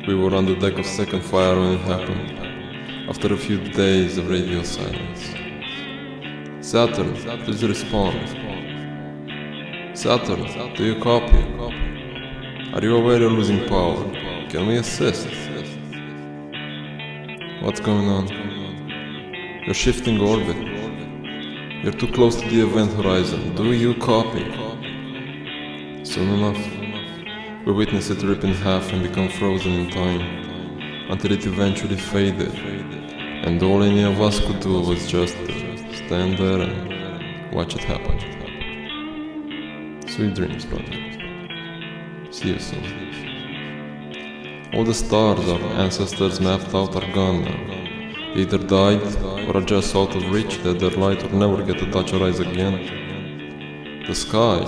We were on the deck of second fire when it happened, after a few days of radio silence. Saturn, please respond. Saturn, do you copy? Are you aware you're losing power? Can we assist? What's going on? You're shifting orbit. You're too close to the event horizon. Do you copy? Soon enough, we witness it rip in half and become frozen in time, until it eventually faded, and all any of us could do was just stand there and watch it happen. Sweet dreams, brother. See you soon. All the stars our ancestors mapped out are gone now. They either died or are just out of reach, that their light will never get to touch our eyes again. The sky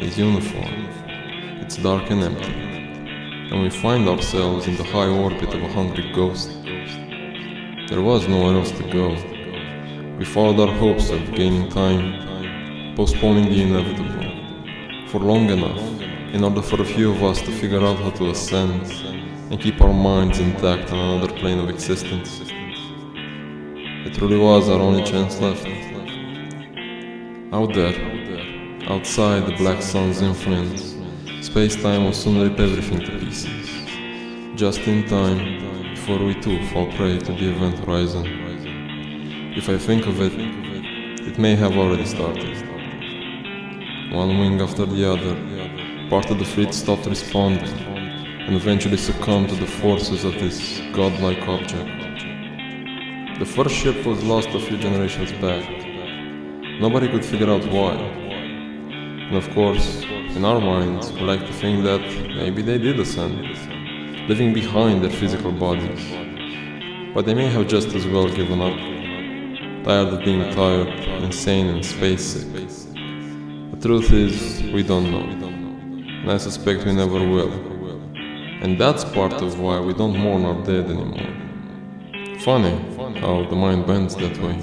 is uniform. It's dark and empty, and we find ourselves in the high orbit of a hungry ghost. There was nowhere else to go. We followed our hopes of gaining time, postponing the inevitable, for long enough in order for a few of us to figure out how to ascend and keep our minds intact on another plane of existence. It really was our only chance left. Out there, outside the black sun's influence, space-time will soon rip everything to pieces, just in time before we too fall prey to the event horizon. If I think of it, it may have already started. One wing after the other, part of the fleet stopped responding and eventually succumbed to the forces of this godlike object. The first ship was lost a few generations back. Nobody could figure out why. And of course, in our minds, we like to think that maybe they did ascend, leaving behind their physical bodies. But they may have just as well given up, tired of being tired, insane and space sick. The truth is, we don't know, and I suspect we never will. And that's part of why we don't mourn our dead anymore. Funny how the mind bends that way,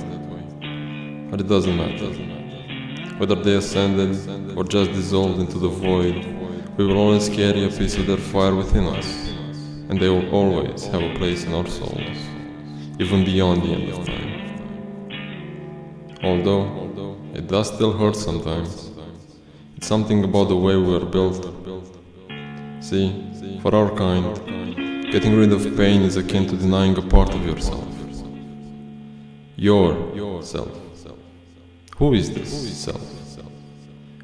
but it doesn't matter. Whether they ascended or just dissolved into the void, we will always carry a piece of their fire within us, and they will always have a place in our souls, even beyond the end of time. Although, it does still hurt sometimes. It's something about the way we were built. See, for our kind, getting rid of pain is akin to denying a part of yourself. Your self. Who is this self?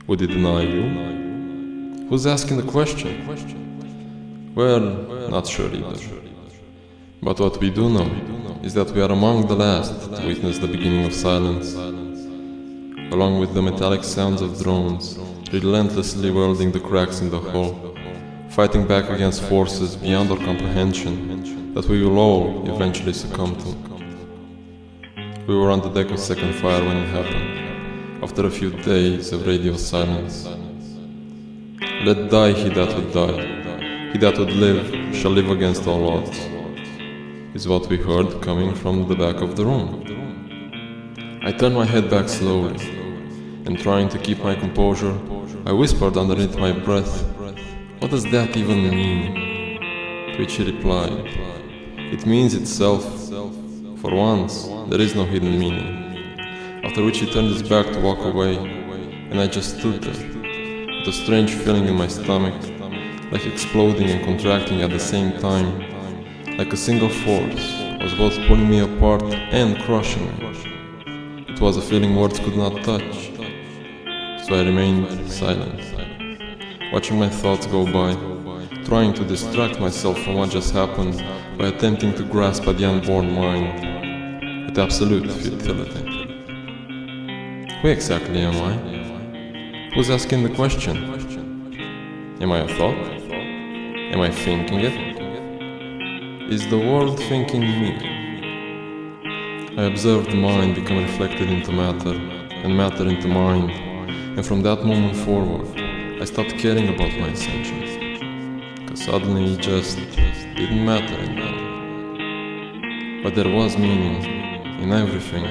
Would it deny you? Who's asking the question? Well, not sure either. But what we do know is that we are among the last to witness the beginning of silence, along with the metallic sounds of drones relentlessly welding the cracks in the hull, fighting back against forces beyond our comprehension that we will all eventually succumb to. We were on the deck of second fire when it happened, after a few days of radio silence. Let die he that would die, he that would live shall live against all odds, is what we heard coming from the back of the room. I turned my head back slowly, and trying to keep my composure, I whispered underneath my breath, "What does that even mean?" To which he replied, "It means itself. For once, there is no hidden meaning." After which he turned his back to walk away, and I just stood there, with a strange feeling in my stomach, like exploding and contracting at the same time, like a single force was both pulling me apart and crushing me. It was a feeling words could not touch, so I remained silent, watching my thoughts go by, trying to distract myself from what just happened by attempting to grasp at the unborn mind with absolute futility. Who exactly am I? Who's asking the question? Am I a thought? Am I thinking it? Is the world thinking me? I observed mind become reflected into matter, and matter into mind, and from that moment forward, I stopped caring about my ascension, cause suddenly it just didn't matter anymore. But there was meaning in everything,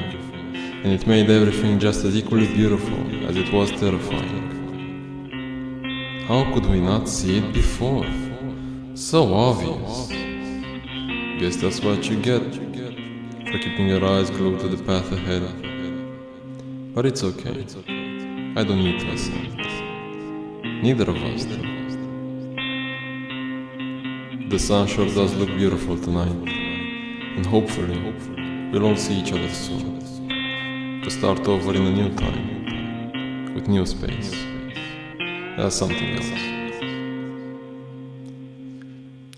and it made everything just as equally beautiful as it was terrifying. How could we not see it before? So obvious. Guess that's what you get for keeping your eyes glued to the path ahead. But it's okay. I don't need to accept. Neither of us do. The sun sure does look beautiful tonight, and hopefully we'll all see each other soon, to start over in a new time, with new space. That's something else.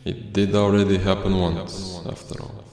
It did already happen once, after all.